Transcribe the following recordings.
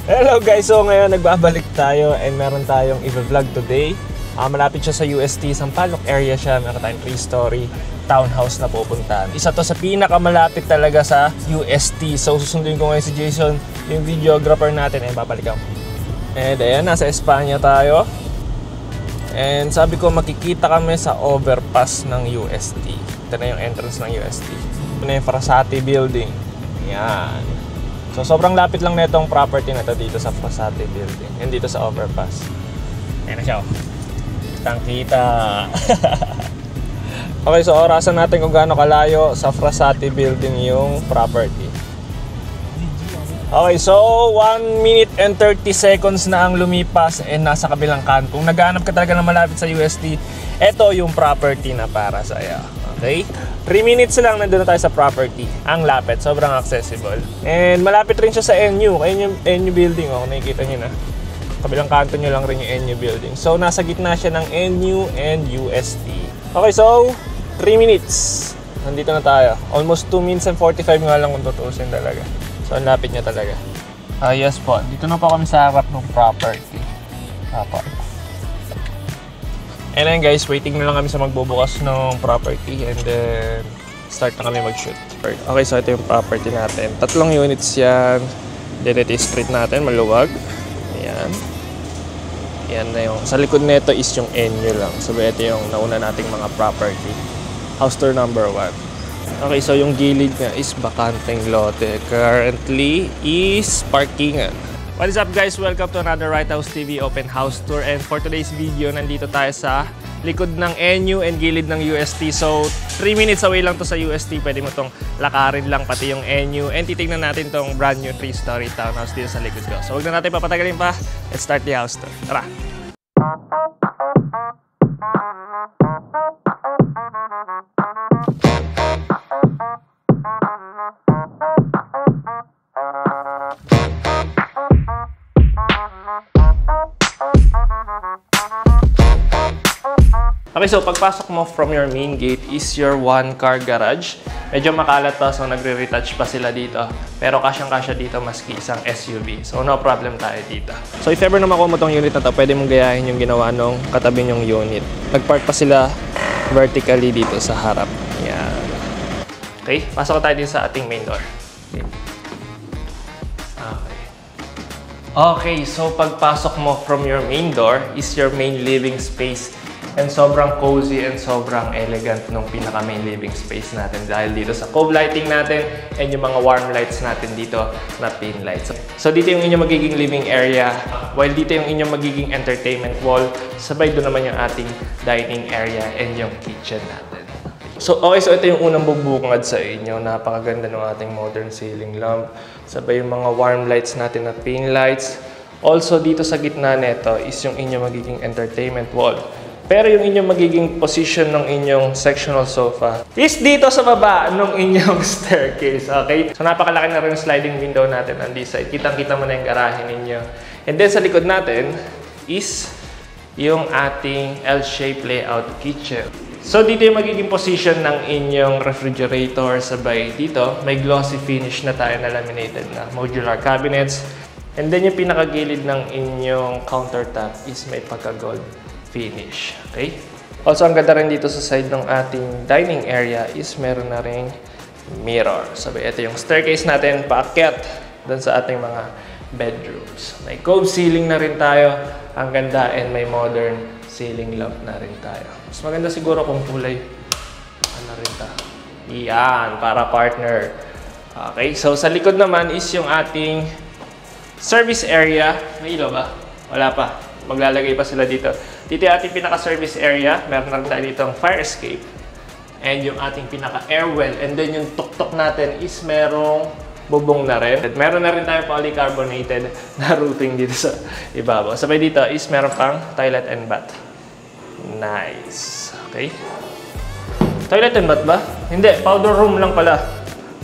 Hello guys, so ngayon nagbabalik tayo and meron tayong i-vlog today. Malapit siya sa UST, Sampaloc area siya. Meron tayong 3-story townhouse na pupuntahan. Isa to sa pinakamalapit talaga sa UST. So susunduin ko ngayon si Jason, yung videographer natin, and babalikan ko. And ayan, nasa Espanya tayo. And sabi ko makikita kami sa overpass ng UST. Ito na yung entrance ng UST. Ito na yung Frasati building. Yan. So sobrang lapit lang na itong property na ito dito sa Frasati building. Yan dito sa overpass. Ayan na siya. Kitang-kita. Okay, so orasan natin kung gaano kalayo sa Frasati building yung property. Okay, so 1 minute and 30 seconds na ang lumipas and nasa kabilang kanto. Kung naghahanap ka talaga na malapit sa UST, ito yung property na para sa'yo. Okay? 3 minutes lang nandun na tayo sa property. Ang lapit, sobrang accessible. And malapit rin siya sa NU. Ayun yung NU building, oh, nakikita nyo na. Kabilang kanto nyo lang rin yung NU building. So nasa gitna siya ng NU and UST. Okay, so 3 minutes. Nandito na tayo. Almost 2 minutes and 45 nga lang kung tutusin talaga. So ang lapit niya talaga. Yes po, dito na po kami sa harap ng property. Apo. And then guys, waiting na lang kami sa magbubukas ng property and then start na kami mag-shoot. Okay, so ito yung property natin. 3 units yan. Then ito yung street natin, maluwag. Ayan. Ayan na yung, sa likod nito is yung NU lang. So ito yung nauna nating mga property. House tour number 1. Okay, so yung gilid niya is bakanteng lote. Currently is parkingan. What is up guys? Welcome to another Right House TV Open House Tour. And for today's video, nandito tayo sa likod ng NU and gilid ng UST. So 3 minutes away lang to sa UST. Pwede mo tong lakarin lang pati yung NU. And titignan natin tong brand new 3-story townhouse dito sa likod ko. So huwag na natin papatagalin pa. Let's start the house tour. Tara! Okay, so pagpasok mo from your main gate is your 1-car garage. Medyo makalat to, so nagre-retouch pa sila dito. Pero kasyang-kasya dito maski isang SUV. So no problem tayo dito. So if ever na makuha mo tong unit na to, pwede mong gayahin yung ginawa nung katabi yung unit. Nag-park pa sila vertically dito sa harap. Yan. Okay, pasok tayo din sa ating main door. Okay, so pagpasok mo from your main door is your main living space. And sobrang cozy and sobrang elegant nung pinaka-main living space natin dahil dito sa cove lighting natin and yung mga warm lights natin dito na pin lights. So dito yung inyong magiging living area, while dito yung inyong magiging entertainment wall, sabay doon naman yung ating dining area and yung kitchen natin. So okay, so ito yung unang bubungad sa inyo. Napakaganda ng ating modern ceiling lamp. Sabay yung mga warm lights natin na pin lights. Also dito sa gitna nito is yung inyong magiging entertainment wall. Pero yung inyong magiging position ng inyong sectional sofa is dito sa baba ng inyong staircase, okay? So napakalaki na rin yung sliding window natin on this side. Kitang-kita mo na yung garahe ninyo. And then sa likod natin is yung ating L-shaped layout kitchen. So dito yung magiging position ng inyong refrigerator. Sabay dito, may glossy finish na tayo na laminated na modular cabinets. And then yung pinakagilid ng inyong countertop is may pagka-gold finish. Okay? Also, ang ganda rin dito sa side ng ating dining area is meron na ring mirror. Sabi, ito yung staircase natin, paakyat doon sa ating mga bedrooms. May cove ceiling na rin tayo. Ang ganda and may modern ceiling lamp na rin tayo. Mas maganda siguro kung kulay ano rin ta. Iyan, para partner. Okay, so sa likod naman is yung ating service area. May ilaw ba? Wala pa. Maglalagay pa sila dito. Dito yung ating pinaka-service area. Meron na rin tayo dito ang fire escape. And yung ating pinaka-air well. And then yung tuktok natin is merong bubong na rin. At meron na rin tayo polycarbonated na roofing dito sa ibabaw. Sabay dito is meron pang toilet and bath. Nice. Okay. Toilet and bath ba? Hindi. Powder room lang pala.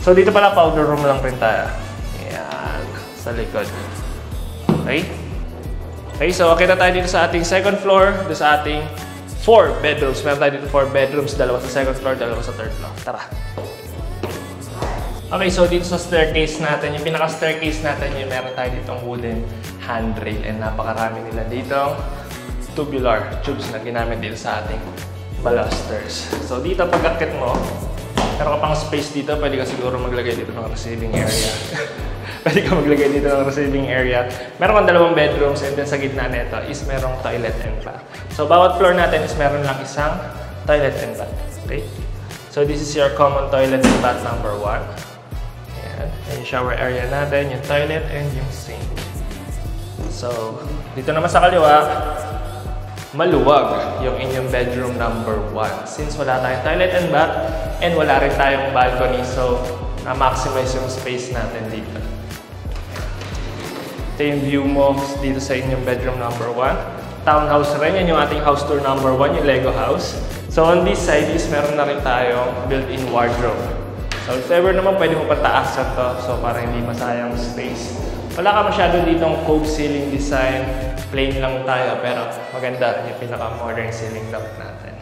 So dito pala powder room lang rin tayo. Ayan. Sa likod. Okay. Okay, so okay na tayo dito sa ating second floor, dito sa ating 4 bedrooms. Meron tayo dito 4 bedrooms, 2 sa second floor, 2 sa third floor. Tara! Okay, so dito sa staircase natin, yung pinaka-staircase natin, yung meron tayo ditong wooden handrail and napakarami nila ditong tubular tubes na ginamit dito sa ating balusters. So dito pag-akit mo, meron ka pang space dito, pwede ka siguro maglagay dito ng receiving area. Pwede ka maglagay dito ng receiving area. Meron kang dalawang bedrooms and then sa gitna nito is merong toilet and bath. So bawat floor natin is meron lang isang toilet and bath. Okay? So this is your common toilet and bath number 1. Yung shower area natin, yung toilet, and yung sink. So, dito naman sa kaliwa, maluwag yung inyong bedroom number 1. Since wala tayong toilet and bath, and wala rin tayong balcony, so na-maximize yung space natin dito. Ito yung view mo dito sa inyong bedroom number 1. Townhouse rin, yan yung ating house tour number 1, yung Lego house. So, on this side is meron na rin tayong built-in wardrobe. So, if ever naman, pwede mo pataasan to. So, para hindi masayang space. Wala ka masyado ditong cove ceiling design. Plain lang tayo, pero maganda yung pinaka-modern ceiling lamp natin.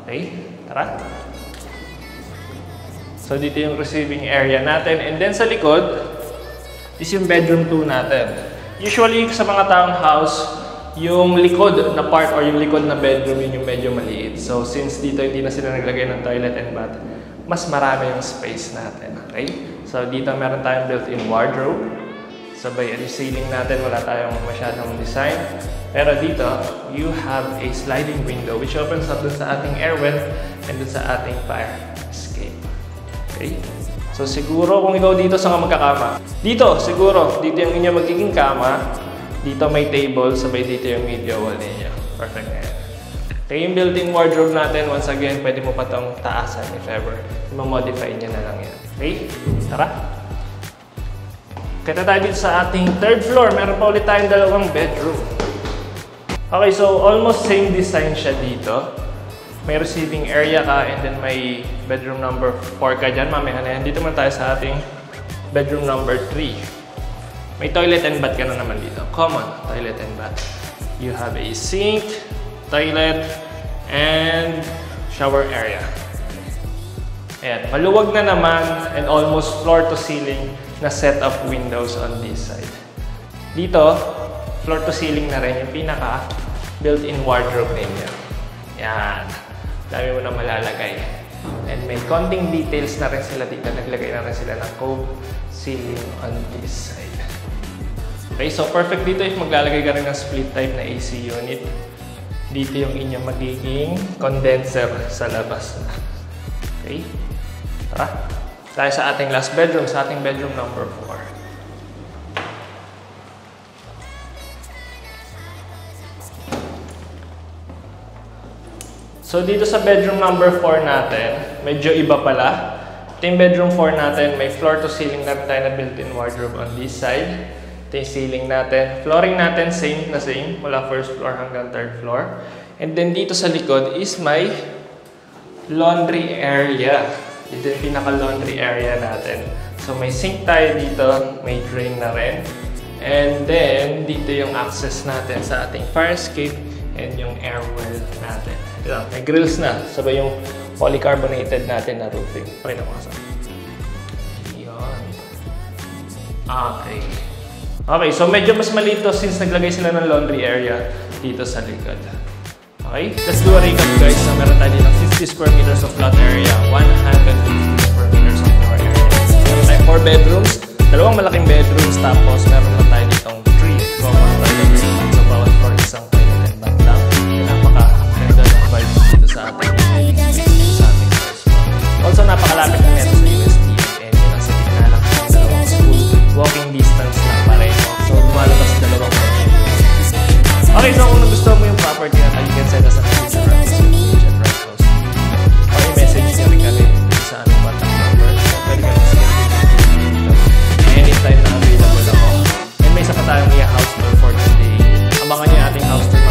Okay, tara. So, dito yung receiving area natin. And then, sa likod, is yung bedroom 2 natin. Usually, sa mga townhouse, yung likod na part or yung likod na bedroom, yun yung medyo maliit. So, since dito hindi na sila naglagay ng toilet and bath, mas marami yung space natin. Okay? So, dito meron tayong built-in wardrobe. Sabay, yung ceiling natin, wala tayong masyadong design. Pero dito, you have a sliding window which opens up dun sa ating air vent and dun sa ating fire escape. Okay? So, siguro kung ikaw dito sa magkakama, dito, siguro, dito yung inyong magiging kama. Dito may table, sabay dito yung media wall ninyo. Perfect na yan. Okay, yung built-in wardrobe natin, once again, pwede mo pa itong taasan if ever. Ma-modify niya na lang yan. Okay? Tara! Kita tayo dito sa ating third floor. Meron pa ulit tayong dalawang bedroom. Okay, so almost same design siya dito. May receiving area ka and then may bedroom number 4 ka dyan. Mamaya na yan. Dito man tayo sa ating bedroom number 3. May toilet and bath ka na naman dito. Common toilet and bath. You have a sink, toilet, and shower area. Ayan, maluwag na naman and almost floor to ceiling na set of windows on this side. Dito, floor to ceiling na rin yung pinaka built-in wardrobe ninyo. Yan, dami mo na malalagay. And may konting details na rin sila dito. Naglagay na rin sila ng cove ceiling on this side. Okay, so perfect dito if maglalagay ka rin ng split type na AC unit. Dito yung inyong magiging condenser sa labas na. Okay? Tara. Tayo sa ating last bedroom, sa ating bedroom number 4. So dito sa bedroom number 4 natin, medyo iba pala. Ito yung bedroom 4 natin, may floor to ceiling na tayo na built-in wardrobe on this side. Ito yung ceiling natin. Flooring natin, same na same. Mula first floor hanggang third floor. And then dito sa likod is may laundry area. Ito yung pinaka-laundry area natin. So may sink tayo dito. May drain na rin. And then dito yung access natin sa ating fire escape and yung air well natin. Ito, may grills na. Sabay yung polycarbonated natin na roofing. Pakita mo kasi. Yun. Okay. Okay, so medyo mas maliit to since naglagay sila ng laundry area dito sa likod. Okay, let's do a recap guys. So meron tayo dito 50 square meters of lot area, 150 square meters of floor area. Meron tayo 4 bedrooms, dalawang malaking bedrooms, tapos meron na tayo ditong 3 common toilet. So bawat floor isang toilet and bath lang. Napaka-ganda ng vibes dito sa ating first floor. Also napakalapit na neto sa UST and yun ang sa gitna lang ng dalawang school. Walking distance lang pareho. So, lumalabas dalawang pwede. Okay, so kung nagustuhan mo yung property na tayo, you can send us a message sa right post. Or i-message nyo rin kami sa aming contact number. So, pwede kami schedule anytime na available ako. And may isa pa tayong i-house tour for today. Abangan nyo yung ating house tour